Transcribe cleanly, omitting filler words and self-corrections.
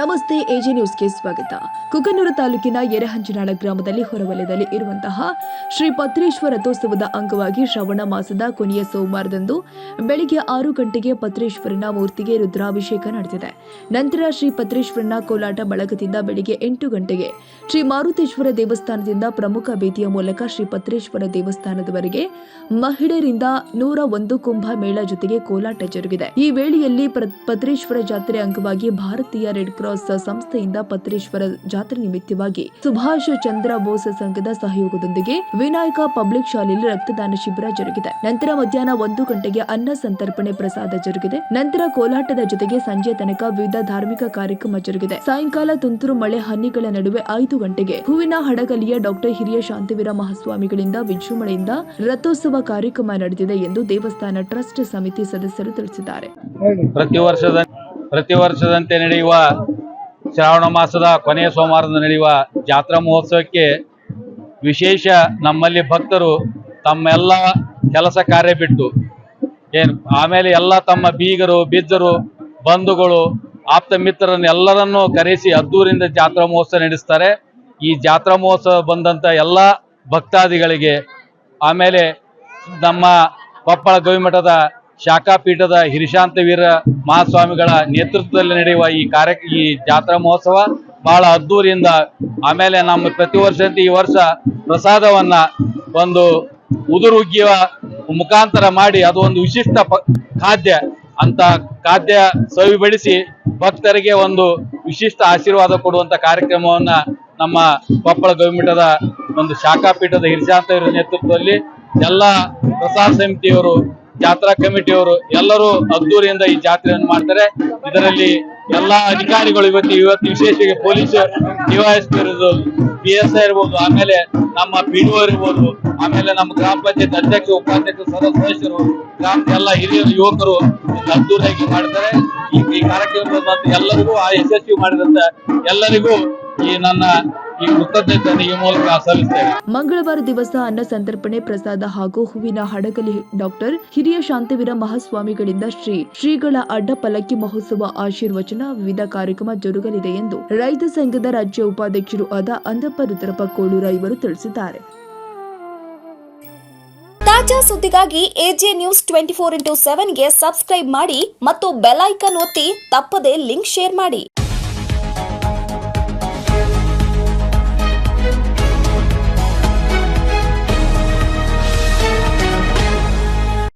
ನಮಸ್ತೆ, ಎಜೆ ನ್ಯೂಸ್ಗೆ ಸ್ವಾಗತ. ಕುಕನೂರು ತಾಲೂಕಿನ ಯರಹಂಚಿನಾಳ ಗ್ರಾಮದಲ್ಲಿ ಹೊರವಲಯದಲ್ಲಿ ಇರುವಂತಹ ಶ್ರೀ ಪತ್ರೇಶ್ವರ ರಥೋತ್ಸವದ ಅಂಗವಾಗಿ ಶ್ರಾವಣ ಮಾಸದ ಕೊನೆಯ ಸೋಮವಾರದಂದು ಬೆಳಿಗ್ಗೆ 6 ಗಂಟೆಗೆ ಪತ್ರೇಶ್ವರನ ಮೂರ್ತಿಗೆ ರುದ್ರಾಭಿಷೇಕ ನಡೆದಿದೆ. ನಂತರ ಶ್ರೀ ಪತ್ರೇಶ್ವರನ ಕೋಲಾಟ ಬಳಗದಿಂದ ಬೆಳಿಗ್ಗೆ 8 ಗಂಟೆಗೆ ಶ್ರೀ ಮಾರುತೇಶ್ವರ ದೇವಸ್ಥಾನದಿಂದ ಪ್ರಮುಖ ಬೀದಿಯ ಮೂಲಕ ಶ್ರೀ ಪತ್ರೇಶ್ವರ ದೇವಸ್ಥಾನದವರೆಗೆ ಮಹಿಳೆಯರಿಂದ 101 ಕುಂಭ ಮೇಳ ಜೊತೆಗೆ ಕೋಲಾಟ ಜರುಗಿದೆ. ಈ ವೇಳೆಯಲ್ಲಿ ಪತ್ರೇಶ್ವರ ಜಾತ್ರೆ ಅಂಗವಾಗಿ ಭಾರತೀಯ ರೆಡ್ ಕ್ರಾಸ್ ಸಂಸ್ಥೆಯಿಂದ ಪತ್ರೇಶ್ವರ ಜಾತ್ರೆ ನಿಮಿತ್ತವಾಗಿ ಸುಭಾಷ್ ಚಂದ್ರ ಬೋಸ್ ಸಂಘದ ಸಹಯೋಗದೊಂದಿಗೆ ವಿನಾಯಕ ಪಬ್ಲಿಕ್ ಶಾಲೆಯಲ್ಲಿ ರಕ್ತದಾನ ಶಿಬಿರ ಜರುಗಿದೆ. ನಂತರ ಮಧ್ಯಾಹ್ನ 1 ಗಂಟೆಗೆ ಅನ್ನ ಸಂತರ್ಪಣೆ ಪ್ರಸಾದ ಜರುಗಿದೆ. ನಂತರ ಕೋಲಾಟದ ಜೊತೆಗೆ ಸಂಜೆ ತನಕ ವಿವಿಧ ಧಾರ್ಮಿಕ ಕಾರ್ಯಕ್ರಮ ಜರುಗಿದೆ. ಸಾಯಂಕಾಲ ತುಂತುರು ಮಳೆ ಹನಿಗಳ ನಡುವೆ 5 ಗಂಟೆಗೆ ಹೂವಿನ ಹಡಗಲಿಯ ಡಾಕ್ಟರ್ ಹಿರಿಯ ಶಾಂತವೀರ ಮಹಾಸ್ವಾಮಿಗಳಿಂದ ವಿಜೃಂಭಣೆಯಿಂದ ರಥೋತ್ಸವ ಕಾರ್ಯಕ್ರಮ ನಡೆದಿದೆ ಎಂದು ದೇವಸ್ಥಾನ ಟ್ರಸ್ಟ್ ಸಮಿತಿ ಸದಸ್ಯರು ತಿಳಿಸಿದ್ದಾರೆ. ಪ್ರತಿ ವರ್ಷದಂತೆ ನಡೆಯುವ ಶ್ರಾವಣ ಮಾಸದ ಕೊನೆಯ ಸೋಮವಾರದ ನಡೆಯುವ ಜಾತ್ರಾ ಮಹೋತ್ಸವಕ್ಕೆ ವಿಶೇಷ ನಮ್ಮಲ್ಲಿ ಭಕ್ತರು ತಮ್ಮೆಲ್ಲ ಕೆಲಸ ಕಾರ್ಯ ಬಿಟ್ಟು ಆಮೇಲೆ ಎಲ್ಲ ತಮ್ಮ ಬೀಗರು ಬಿಜ್ಜರು ಬಂಧುಗಳು ಆಪ್ತ ಮಿತ್ರರನ್ನು ಎಲ್ಲರನ್ನೂ ಕರೆಸಿ ಅದ್ದೂರಿಂದ ಜಾತ್ರಾ ಮಹೋತ್ಸವ ನಡೆಸ್ತಾರೆ. ಈ ಜಾತ್ರಾ ಮಹೋತ್ಸವ ಬಂದಂತ ಎಲ್ಲ ಭಕ್ತಾದಿಗಳಿಗೆ ಆಮೇಲೆ ನಮ್ಮ ಕೊಪ್ಪಳ ಗವಿಮಠದ ಶಾಖಾಪೀಠದ ಹಿರಿಶಾಂತವೀರ ಮಹಾಸ್ವಾಮಿಗಳ ನೇತೃತ್ವದಲ್ಲಿ ನಡೆಯುವ ಈ ಜಾತ್ರಾ ಮಹೋತ್ಸವ ಬಹಳ ಅದ್ದೂರಿಯಿಂದ ಆಮೇಲೆ ನಮ್ಮ ಪ್ರತಿ ವರ್ಷದಂತೆ ಈ ವರ್ಷ ಪ್ರಸಾದವನ್ನ ಒಂದು ಉದುರುಗ್ಗಿಯ ಮುಖಾಂತರ ಮಾಡಿ ಅದು ಒಂದು ವಿಶಿಷ್ಟ ಖಾದ್ಯ ಅಂತ ಖಾದ್ಯ ಸವಿಬಡಿಸಿ ಭಕ್ತರಿಗೆ ಒಂದು ವಿಶಿಷ್ಟ ಆಶೀರ್ವಾದ ಕೊಡುವಂತ ಕಾರ್ಯಕ್ರಮವನ್ನ ನಮ್ಮ ಕೊಪ್ಪಳ ಗವಿಮಠದ ಒಂದು ಶಾಖಾಪೀಠದ ಹಿರಿಶಾಂತವೀರ ನೇತೃತ್ವದಲ್ಲಿ ಎಲ್ಲ ಪ್ರಸಾದ ಸಮಿತಿಯವರು ಜಾತ್ರಾ ಕಮಿಟಿಯವರು ಎಲ್ಲರೂ ಅದ್ದೂರಿಯಿಂದ ಈ ಜಾತ್ರೆಯನ್ನು ಮಾಡ್ತಾರೆ. ಇದರಲ್ಲಿ ಎಲ್ಲಾ ಅಧಿಕಾರಿಗಳು ಇವತ್ತು ವಿಶೇಷವಾಗಿ ಪೊಲೀಸ್ ಡಿವೈಎಸ್ಪಿ ಇರ್ಬೋದು, PSI ಇರ್ಬೋದು, ಆಮೇಲೆ ನಮ್ಮ PDO ಇರ್ಬೋದು, ಆಮೇಲೆ ನಮ್ಮ ಗ್ರಾಮ ಪಂಚಾಯತ್ ಅಧ್ಯಕ್ಷ ಉಪಾಧ್ಯಕ್ಷ ಸದಸ್ಯರು ಗ್ರಾಮದ ಎಲ್ಲ ಹಿರಿಯ ಯುವಕರು ಅದ್ದೂರಿಯಾಗಿ ಮಾಡ್ತಾರೆ. ಈ ಕಾರ್ಯಕ್ರಮ ಎಲ್ಲರಿಗೂ ಯಶಸ್ವಿ ಮಾಡಿದಂತ ಎಲ್ಲರಿಗೂ ಈ ಕೃತಜ್ಞತೆ ಈ ಮೂಲಕ ಸಲ್ಲಿಸ್ತೇವೆ. ಮಂಗಳವಾರ ದಿವಸ ಅನ್ನ ಸಂತರ್ಪಣೆ ಪ್ರಸಾದ ಹಾಗೂ ಹೂವಿನ ಹಡಗಲಿ ಡಾಕ್ಟರ್ ಹಿರಿಯ ಶಾಂತವೀರ ಮಹಾಸ್ವಾಮಿಗಳಿಂದ ಶ್ರೀಗಳ ಅಡ್ಡ ಪಲ್ಲಕ್ಕಿ ಮಹೋತ್ಸವ ಆಶೀರ್ವಚನ ವಿವಿಧ ಕಾರ್ಯಕ್ರಮ ಜರುಗಲಿದೆ ಎಂದು ರೈತ ಸಂಘದ ರಾಜ್ಯ ಉಪಾಧ್ಯಕ್ಷರು ಆದ ಅಂದಪ್ಪ ರುದ್ರಪ್ಪ ಕೋಳೂರ ಇವರು ತಿಳಿಸಿದ್ದಾರೆ. ತಾಜಾ ಸುದ್ದಿಗಾಗಿ ಎಜೆ ನ್ಯೂಸ್ 24x7 ಗೆ ಸಬ್ಸ್ಕ್ರೈಬ್ ಮಾಡಿ ಮತ್ತು ಬೆಲ್ ಐಕಾನ್ ಒತ್ತಿ ತಪ್ಪದೇ ಲಿಂಕ್ ಶೇರ್ ಮಾಡಿ.